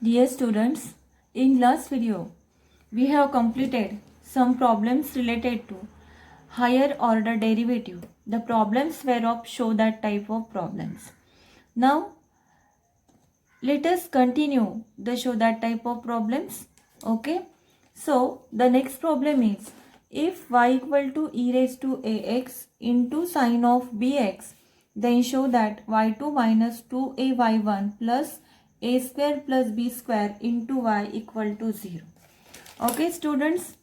Dear students, in last video, we have completed some problems related to higher order derivative. The problems whereof show that type of problems. Now, let us continue the show that type of problems. Okay. So, the next problem is if y equal to e raised to ax into sine of bx, then show that y2 minus 2ay1 plus a square plus b square into y equal to 0. Okay students,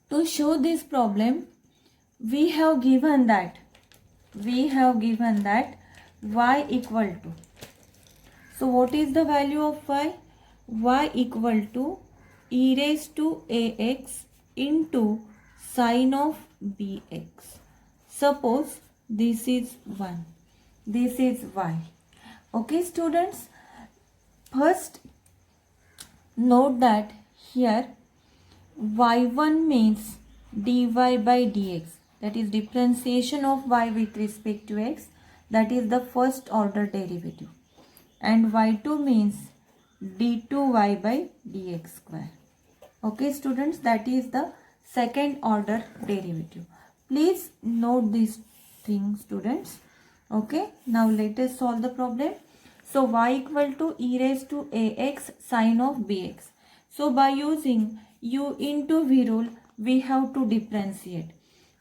to show this problem, we have given that y equal to, so what is the value of y? Y equal to e raised to ax into sine of bx. Suppose this is 1, this is y. Okay students, first note that here y1 means dy by dx, that is differentiation of y with respect to x, that is the first order derivative, and y2 means d2y by dx square. Okay students, that is the second order derivative. Please note these things students. Okay, now let us solve the problem. So y equal to e raised to ax sine of bx. So by using u into v rule, we have to differentiate.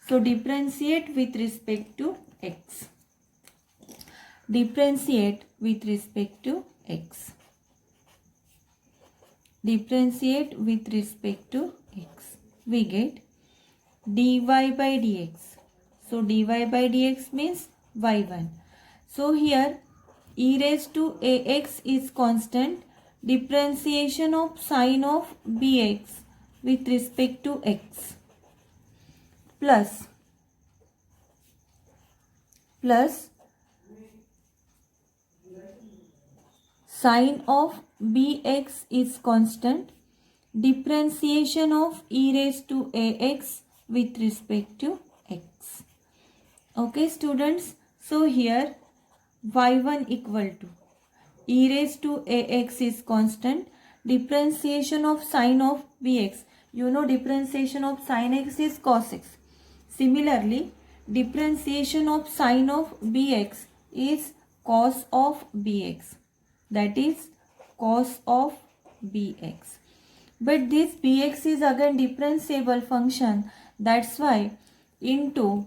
So differentiate with respect to x. Differentiate with respect to x. Differentiate with respect to x. We get dy by dx. So dy by dx means y1. So here e raised to ax is constant. Differentiation of sine of bx with respect to x plus sine of bx is constant. Differentiation of e raised to ax with respect to x. Okay students, so here y1 equal to e raised to ax is constant. Differentiation of sine of bx, you know differentiation of sine x is cos x. Similarly, differentiation of sine of bx is cos of bx, that is cos of bx. But this bx is again differentiable function, that's why into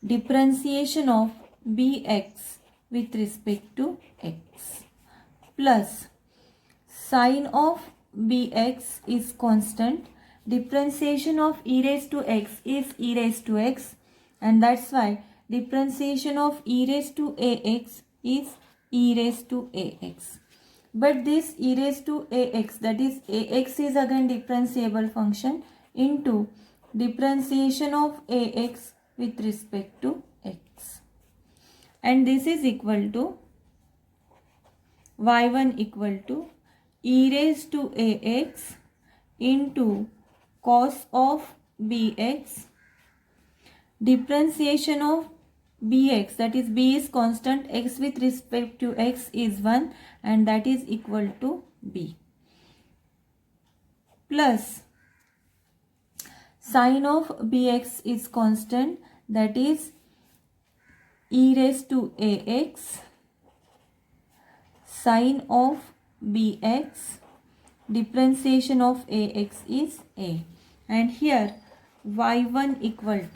differentiation of bx with respect to x plus sine of bx is constant. Differentiation of e raised to x is e raised to x, and that's why differentiation of e raised to ax is e raised to ax. But this e raised to ax, that is ax is again differentiable function, into differentiation of ax with respect to x, and this is equal to y1 equal to e raised to ax into cos of bx. Differentiation of bx, that is b is constant, x with respect to x is 1, and that is equal to b, plus sine of bx is constant, that is e raised to ax sine of bx. Differentiation of ax is a, and here y1 equal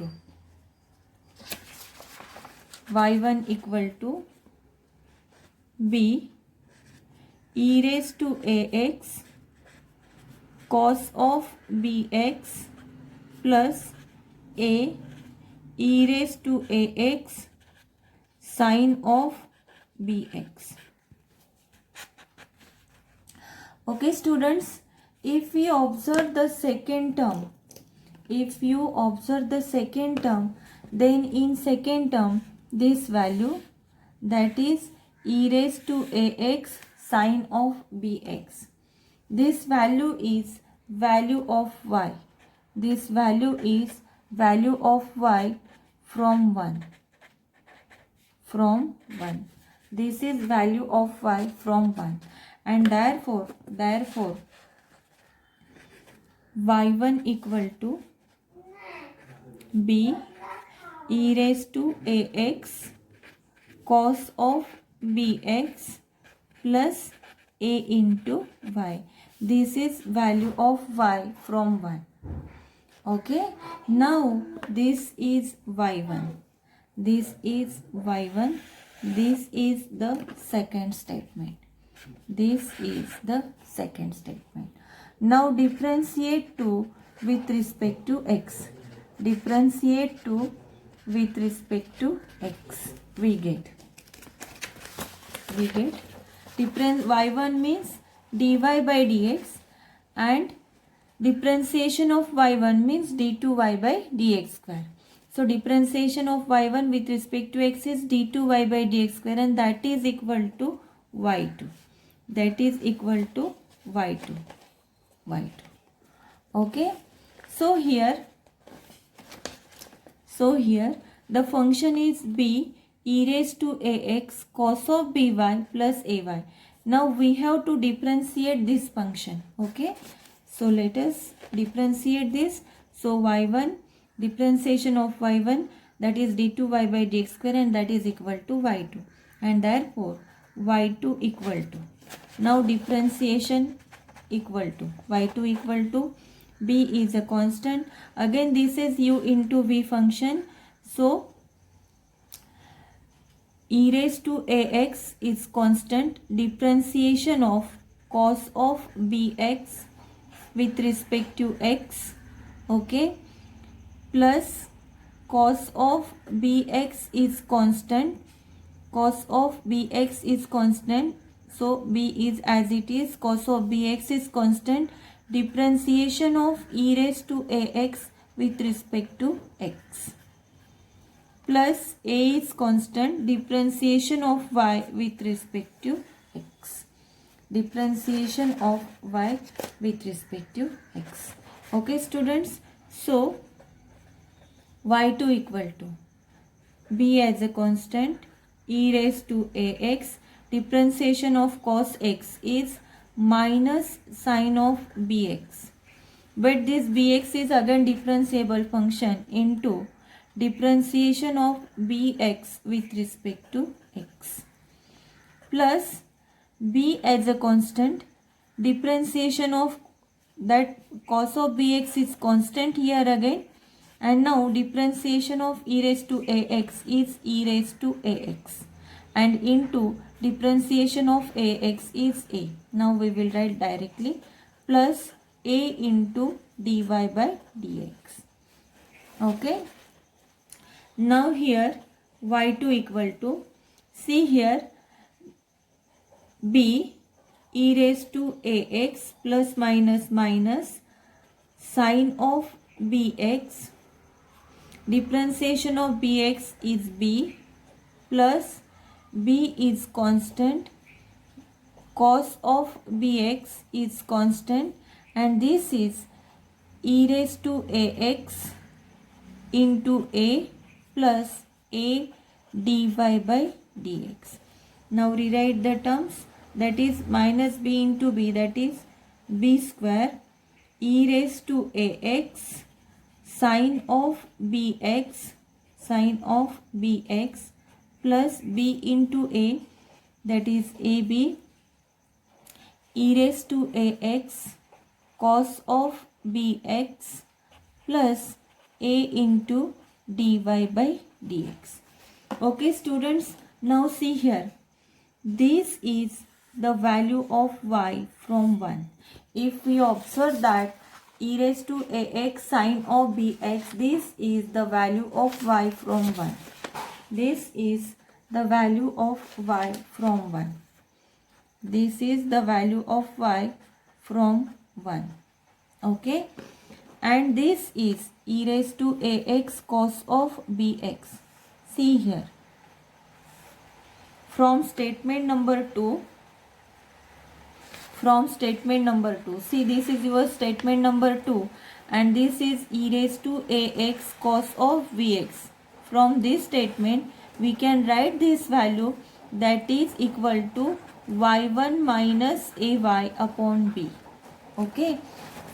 to b e raised to ax cos of bx plus a e raised to ax sine of bx. Okay students, if we observe the second term, then in second term this value, that is e raised to ax sine of bx, this value is value of y. This value is value of y from 1. This is value of y from 1. and therefore y1 equal to b e raised to ax cos of bx plus a into y. This is value of y from 1. Okay, now this is y1, this is y1, this is the second statement, this is the second statement. Now differentiate 2 with respect to x, differentiate 2 with respect to x, we get difference. Y1 means dy by dx and differentiation of y1 means d2y by dx square. So differentiation of y1 with respect to x is d2y by dx square, and that is equal to y2. That is equal to y2. Okay. So here the function is b e raised to ax cos of by plus ay. Now we have to differentiate this function. Okay. So let us differentiate this. So y1, differentiation of y1, that is d2y by dx square, and that is equal to y2, and therefore y2 equal to, now differentiation equal to y2 equal to b is a constant. Again this is u into v function. So e raised to ax is constant, differentiation of cos of bx with respect to x, okay, plus cos of bx is constant, cos of bx is constant, so b is as it is, cos of bx is constant, differentiation of e raised to ax with respect to x, plus a is constant, differentiation of y with respect to x, differentiation of y with respect to x. Okay students, so y2 equal to b as a constant, e raised to ax, differentiation of cos x is minus sine of bx, but this bx is again differentiable function, into differentiation of bx with respect to x, plus b as a constant, differentiation of that cos of bx is constant here again, and now differentiation of e raised to ax is e raised to ax, and into differentiation of ax is a. Now we will write directly, plus a into dy by dx. Okay. Now here y2 equal to, see here, b e raised to ax plus minus sine of bx, differentiation of bx is b, plus b is constant, cos of bx is constant, and this is e raised to ax into a plus a dy by dx. Now rewrite the terms, that is minus b into b, that is b square e raised to ax sine of bx plus b into a, that is ab e raised to ax cos of bx plus a into dy by dx. Okay students, now see here, this is the value of y from 1. If we observe that e raised to ax sine of bx, this is the value of y from 1. This is the value of y from 1. This is the value of y from 1. Okay. And this is e raised to ax cos of bx. See here. From statement number 2, see this is your statement number 2, and this is e raised to ax cos of bx. From this statement we can write this value, that is equal to y1 minus ay upon b. Okay,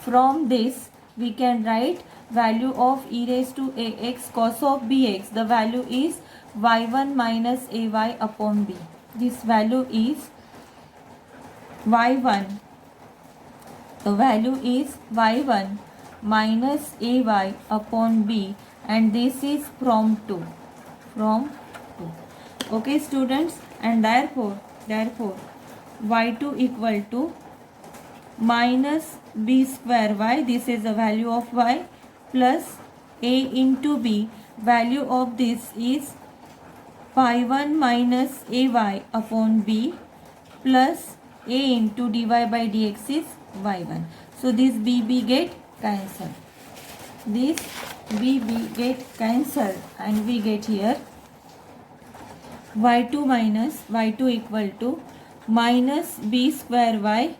from this we can write value of e raised to ax cos of bx. The value is y1 minus ay upon b. This value is y1. The value is y1 minus ay upon b, and this is from 2. Okay students, and therefore y2 equal to minus b square y, this is the value of y, plus a into b, value of this is y1 minus ay upon b, plus a into dy by dx is y1. So this b get cancelled. This b get cancelled, and we get here y2 equal to minus b square y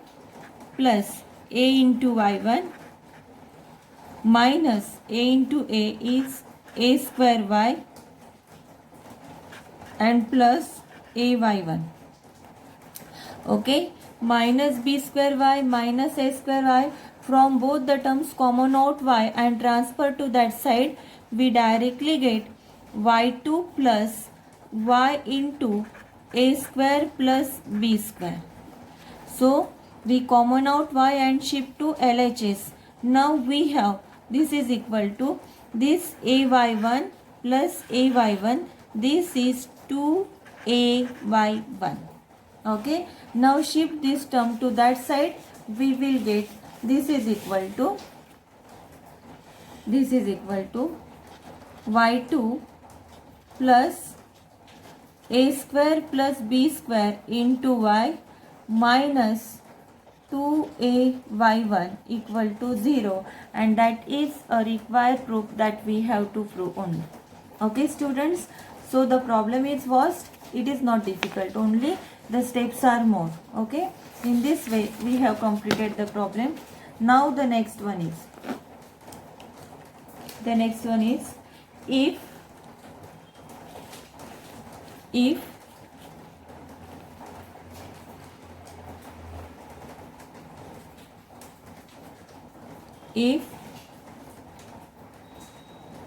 plus a into y1 minus a into a is a square y and plus a y1. Okay, minus b square y minus a square y, from both the terms common out y and transfer to that side, we directly get y2 plus y into a square plus b square. So we common out y and shift to LHS. Now we have this is equal to this ay1 plus ay1, this is 2ay1. Okay, now shift this term to that side, we will get this is equal to y2 plus a square plus b square into y minus 2ay1 equal to 0, and that is a required proof that we have to prove only. Okay students, so the problem is vast, it is not difficult, only the steps are more. Okay, in this way we have completed the problem. Now the next one is if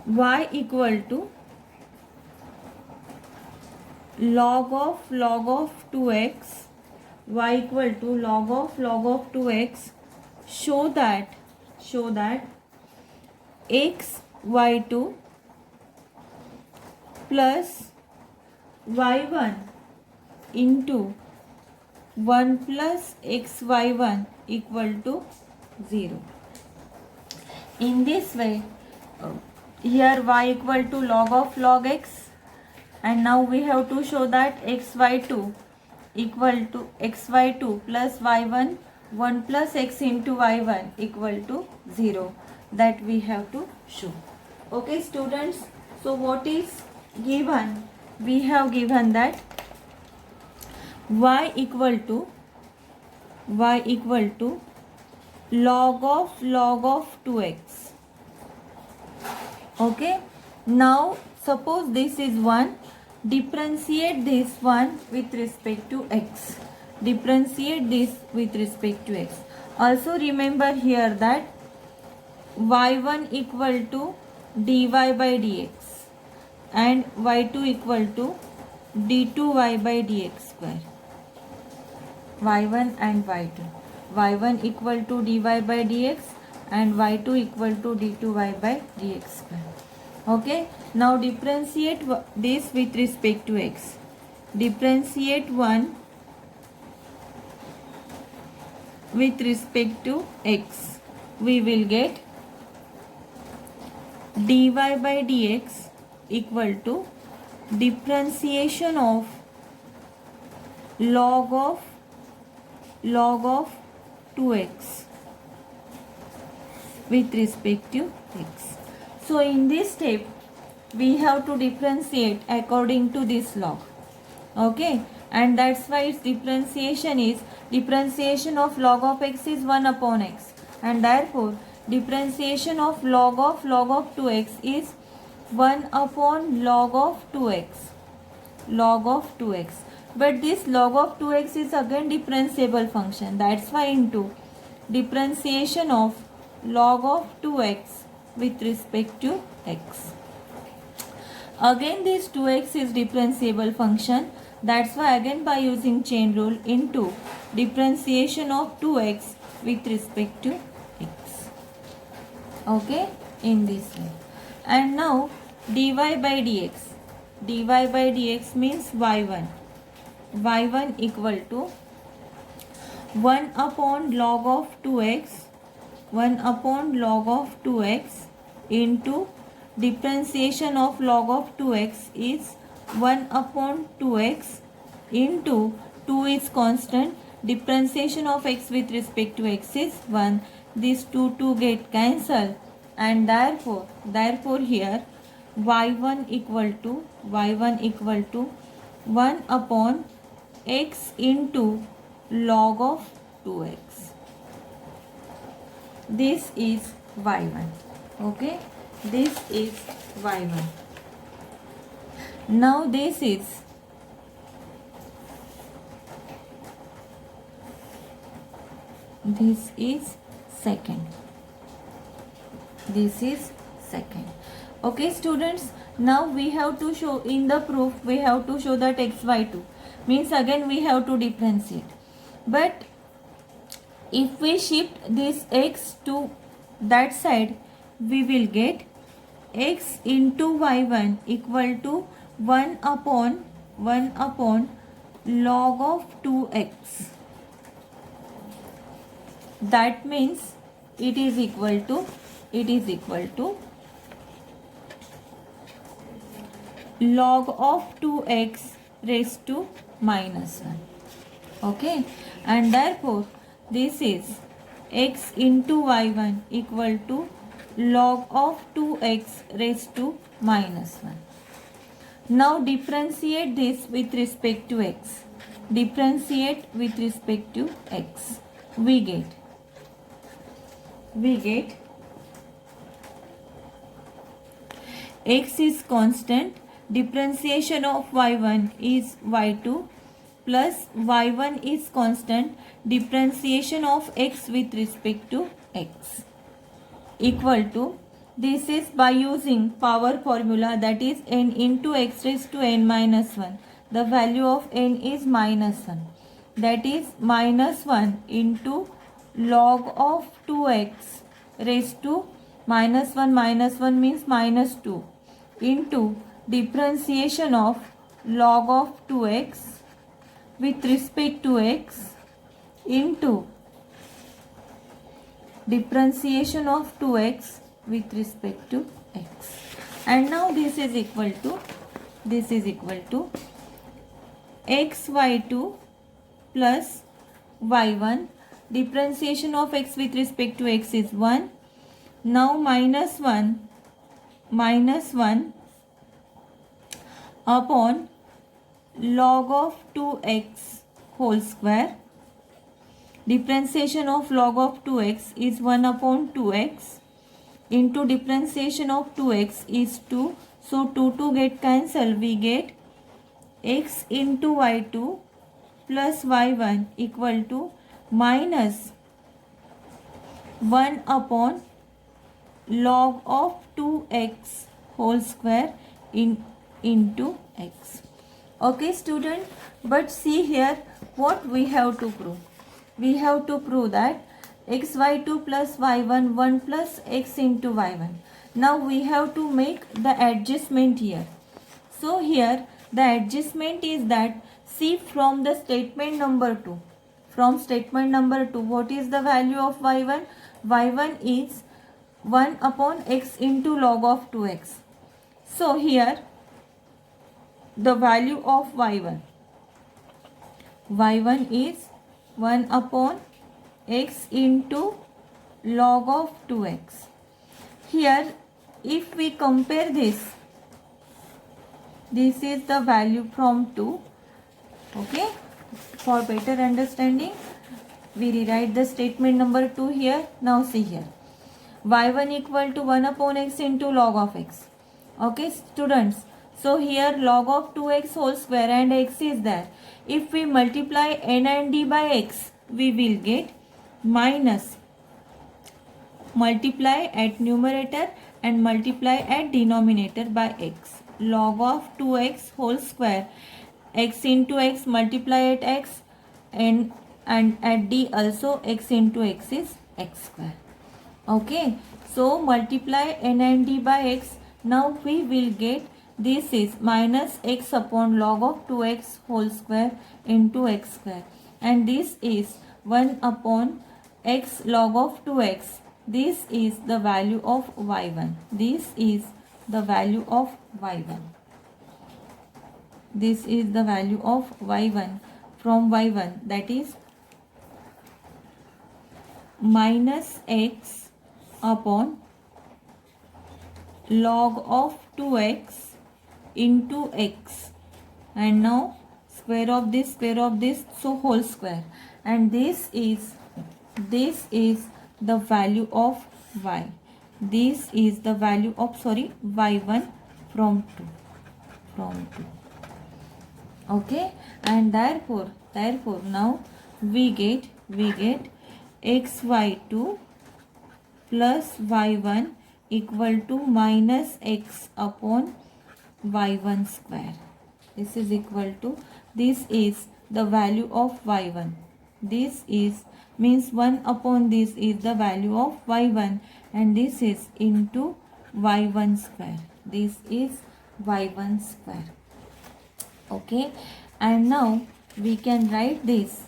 y equal to log of 2x, y equal to log of 2x, show that x y2 plus y1 into 1 plus x y1 equal to 0. In this way, here y equal to log of log x, and now we have to show that xy2 equal to xy2 plus y1 1 plus x into y1 equal to 0, that we have to show. Okay students, so what is given? We have given that y equal to log of 2x. Okay, now suppose this is 1, differentiate this one with respect to x. Also remember here that y1 equal to dy by dx and y2 equal to d2y by dx square. y1 and y1 equal to dy by dx and y2 equal to d2y by dx square. Okay, now differentiate this with respect to x. Differentiate 1 with respect to x. We will get dy by dx equal to differentiation of log of 2x with respect to x. So in this step we have to differentiate according to this log. Okay, and that's why its differentiation is differentiation of log of x is 1 upon x, and therefore differentiation of log of 2x is 1 upon log of 2x. but this log of 2x is again differentiable function. That's why into differentiation of log of 2x with respect to x. Again this 2x is differentiable function. That's why again by using chain rule into differentiation of 2x with respect to x. Okay, in this way. And now dy by dx. dy by dx means y1. y1 equal to 1 upon log of 2x, 1 upon log of 2x into differentiation of log of 2x is 1 upon 2x into 2 is constant, differentiation of x with respect to x is 1. These two get cancelled, and therefore here y1 equal to 1 upon x into log of 2x. This is y1. Okay, this is y1. Now this is second. This is second. Okay students, now we have to show in the proof, we have to show that xy2 means again we have to differentiate. But if we shift this x to that side, we will get x into y1 equal to 1 upon log of 2x. That means it is equal to log of 2x raised to minus 1. Okay, and therefore this is x into y1 equal to log of 2x raised to minus 1. Now differentiate this with respect to x. Differentiate with respect to x. We get x is constant, differentiation of y1 is y2 plus y1 is constant, differentiation of x with respect to x equal to, this is by using power formula, that is n into x raised to n minus 1. The value of n is minus 1. That is minus 1 into log of 2x raised to minus 1 means minus 2 into differentiation of log of 2x with respect to x into differentiation of 2x with respect to x. And now this is equal to xy2 plus y1, differentiation of x with respect to x is 1. Now minus 1 upon log of 2x whole square. Differentiation of log of 2x is 1 upon 2x into differentiation of 2x is 2. So 2 get cancelled. We get x into y2 plus y1 equal to minus 1 upon log of 2x whole square into x. Okay student, but see here what we have to prove. We have to prove that xy2 plus y1 1 plus x into y1. Now we have to make the adjustment here. So here the adjustment is that, see from the statement number 2. From statement number 2, what is the value of y1? y1 is 1 upon x into log of 2x. So here the value of y1 is 1 upon x into log of 2x. Here if we compare this is the value from 2. Okay, for better understanding we rewrite the statement number 2 here. Now see here, y1 equal to 1 upon x into log of x. Okay students, So here log of 2x whole square and x is there. If we multiply n and d by x, we will get minus, multiply at numerator and multiply at denominator by x. Log of 2x whole square, x into x, multiply at x, and at d also x into x is x square. Okay, so multiply n and d by x. Now we will get, this is minus x upon log of 2x whole square into x square, and this is 1 upon x log of 2x. This is the value of y1. This is the value of y1. This is the value of y1 from y1, that is minus x upon log of 2x into x, and now square of this, so whole square, and this is the value of y. This is the value of y1 from 2. Okay, and therefore now we get xy2 plus y1 equal to minus x upon y1 square. This is equal to, this is the value of y1. This is means 1 upon this is the value of y1, and this is into y1 square. This is y1 square. Okay, and now we can write this.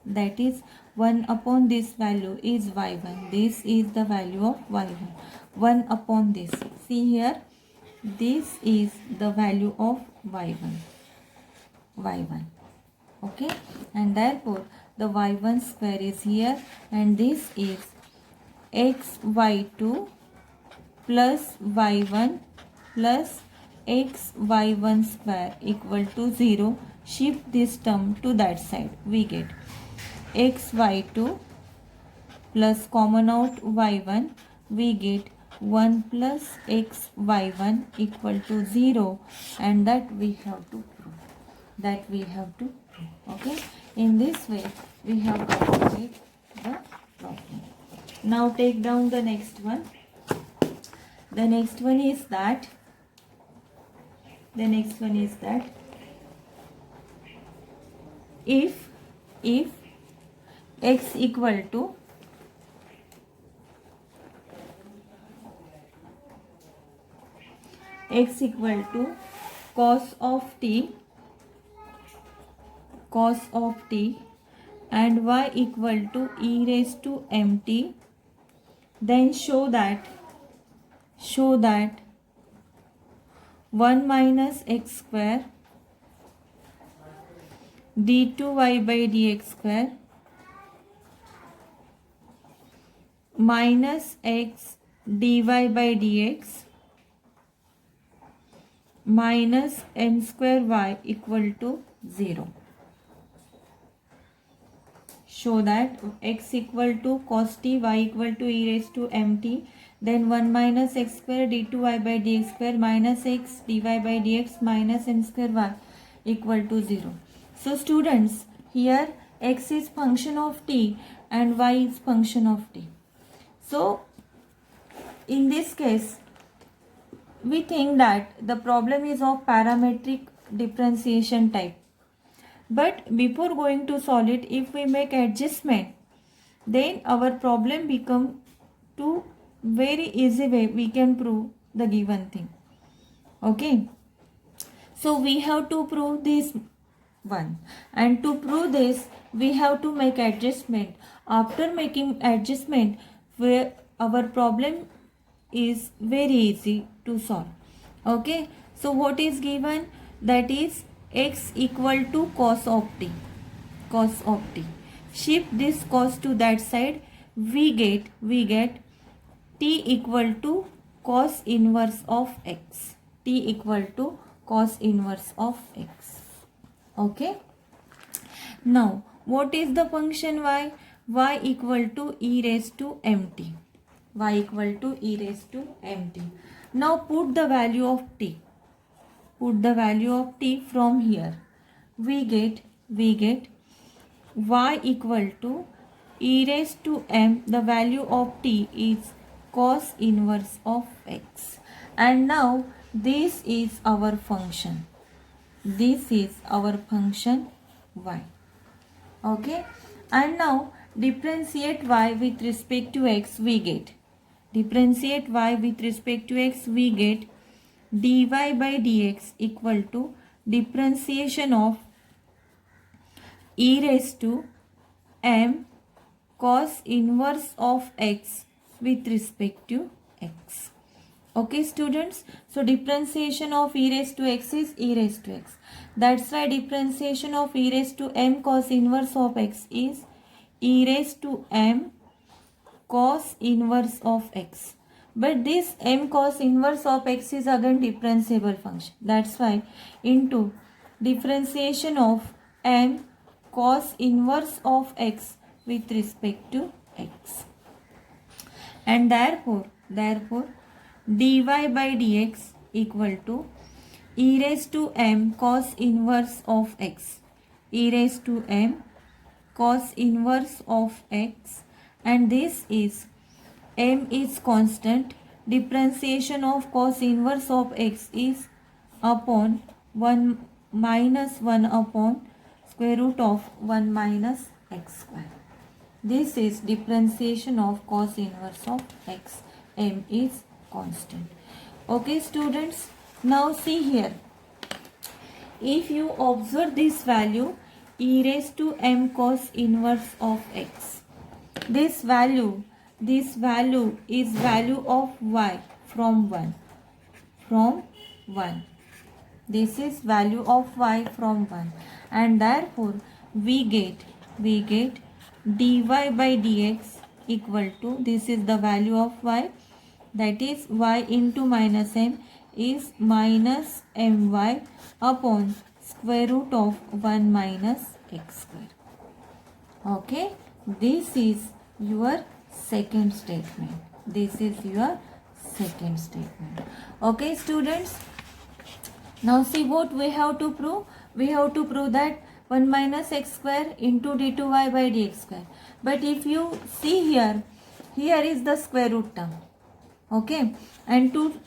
That is 1 upon this value is y1. This is the value of y1. 1 upon this. See here, this is the value of y1. Okay, and therefore the y1 square is here, and this is xy2 plus y1 plus xy1 square equal to 0. Shift this term to that side. We get xy2 plus common out y1. We get 1 plus xy1 equal to 0, and that we have to prove. Okay, in this way we have completed the problem. Now take down the next one. The next one is that if x equal to cos of t and y equal to e raised to mt, then show that 1 minus x square d2y by dx square minus x dy by dx minus m square y equal to 0. Show that x equal to cos t, y equal to e raised to mt, then 1 minus x square d2y by dx square minus x dy by dx minus m square y equal to 0. So students, here x is function of t and y is function of t. So in this case, we think that the problem is of parametric differentiation type. But before going to solve it, if we make adjustment, then our problem become to very easy way we can prove the given thing. Okay, so we have to prove this one, and to prove this we have to make adjustment. After making adjustment, where our problem is very easy to solve. Okay, so what is given? That is x equal to cos of t. Shift this cos to that side. We get t equal to cos inverse of x. Okay. Now what is the function y? Y equal to e raised to mt. y equal to e raised to mt. Now put the value of t. Put the value of t from here. We get y equal to e raised to m. The value of t is cos inverse of x. And now this is our function. This is our function y. Okay. And now differentiate y with respect to x. We get differentiate y with respect to x. We get dy by dx equal to differentiation of e raised to m cos inverse of x with respect to x. Okay students, so differentiation of e raised to x is e raised to x. That's why differentiation of e raised to m cos inverse of x is e raised to m cos inverse of x. But this m cos inverse of x is again differentiable function. That's why into differentiation of m cos inverse of x with respect to x. And therefore dy by dx equal to e raised to m cos inverse of x. E raised to m cos inverse of x, and this is m is constant. Differentiation of cos inverse of x is upon 1 minus 1 upon square root of 1 minus x square. This is differentiation of cos inverse of x. M is constant. Okay students, now see here. If you observe this value e raised to m cos inverse of x, this value is value of y from 1. This is value of y from 1, and therefore we get dy by dx equal to, this is the value of y, that is y into minus m is minus my upon square root of 1 minus x square. Okay, this is your second statement. This is your second statement. Okay students, now see what we have to prove. We have to prove that 1 minus x square into d2y by dx square. But if you see here is the square root term. Okay, and to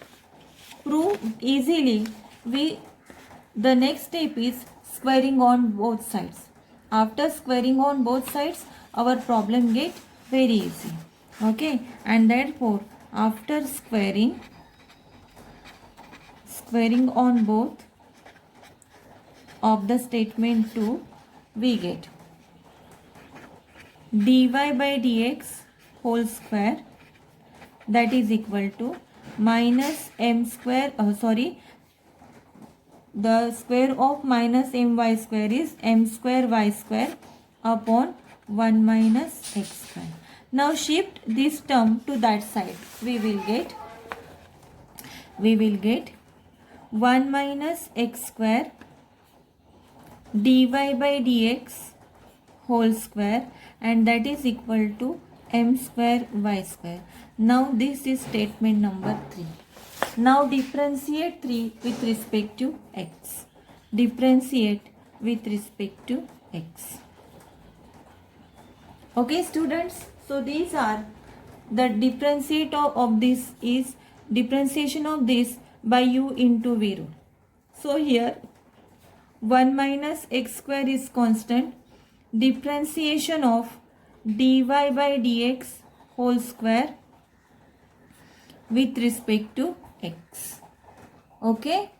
prove easily, the next step is squaring on both sides. After squaring on both sides, our problem get very easy. Okay, and therefore after squaring on both of the statement 2, we get dy by dx whole square, that is equal to minus m square, the square of minus my square is m square y square upon 1 minus x square. Now shift this term to that side. We will get 1 minus x square dy by dx whole square, and that is equal to m square y square. Now this is statement number 3. Now differentiate 3 with respect to x. Differentiate with respect to x. Okay students, so these are the differentiate of this is differentiation of this by u into v rule. So here 1 minus x square is constant. Differentiation of dy by dx whole square with respect to x. Okay,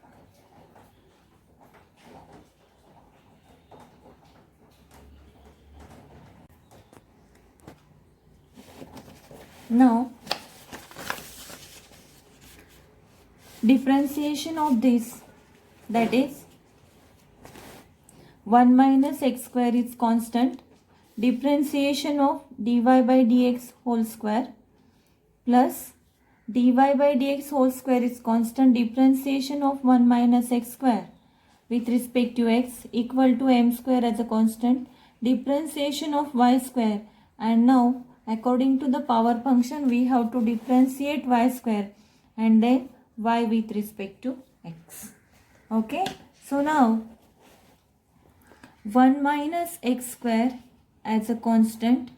now differentiation of this, that is 1 minus x square is constant. Differentiation of dy by dx whole square plus dy by dx whole square is constant. Differentiation of 1 minus x square with respect to x equal to m square as a constant. Differentiation of y square, and now according to the power function we have to differentiate y square and then y with respect to x. Okay, so now 1 minus x square as a constant,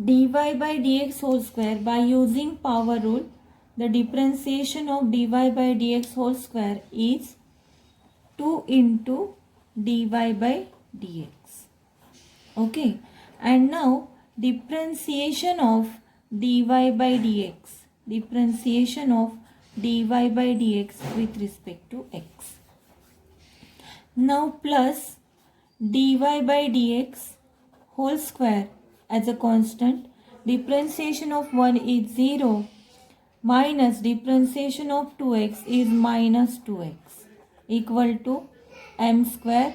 dy by dx whole square. By using power rule, the differentiation of dy by dx whole square is 2 into dy by dx. Okay, and now differentiation of dy by dx, differentiation of dy by dx with respect to x. Now plus dy by dx whole square as a constant, differentiation of 1 is 0, minus differentiation of 2x is minus 2x, equal to m square.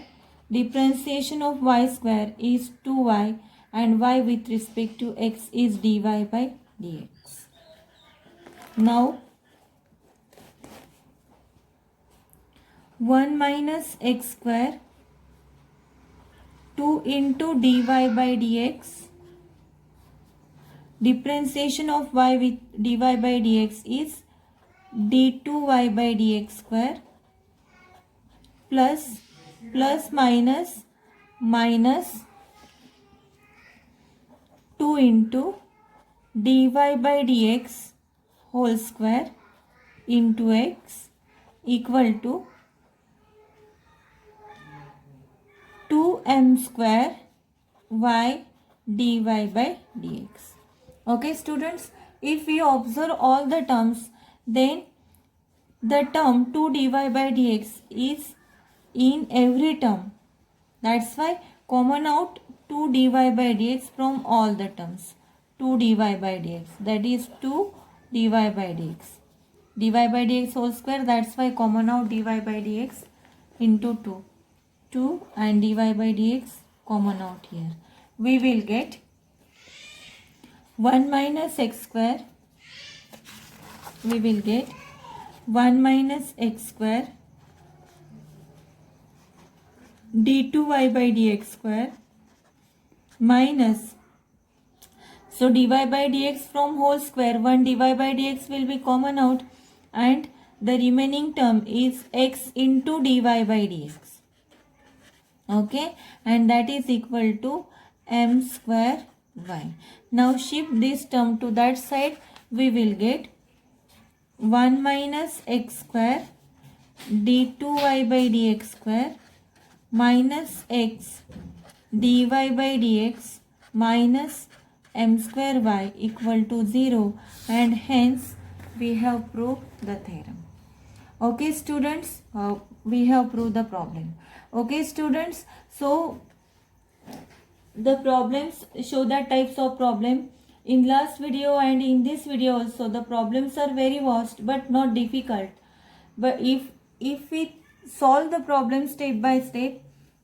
Differentiation of y square is 2y and y with respect to x is dy by dx. Now 1 minus x square 2 into dy by dx, differentiation of y with dy by dx is d2y by dx square, plus minus 2 into dy by dx whole square into x, equal to 2m square y dy by dx. Okay students, if we observe all the terms, then the term 2 dy by dx is in every term. That's why common out 2 dy by dx from all the terms. 2 dy by dx, that is 2 dy by dx. Dy by dx whole square, that's why common out dy by dx into 2 and dy by dx common out here. We will get 1 minus x square, we will get 1 minus x square d2y by dx square minus, so dy by dx from whole square, 1 dy by dx will be common out and the remaining term is x into dy by dx. Okay, and that is equal to m square y. Now shift this term to that side, we will get 1 minus x square d2y by dx square minus x dy by dx minus m square y equal to 0, and hence we have proved the theorem. Okay students, we have proved the problem. Okay students, so the problems show the types of problem. In last video and in this video also, the problems are very vast but not difficult. But if we solve the problem step by step,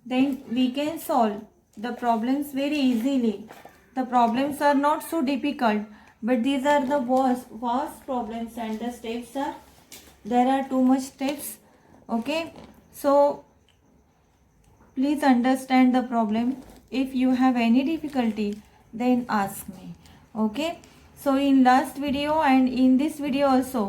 then we can solve the problems very easily. The problems are not so difficult, but these are the vast problems and the steps are, there are too much steps. Okay, so please understand the problem. If you have any difficulty, then ask me. Okay, so in last video and in this video also,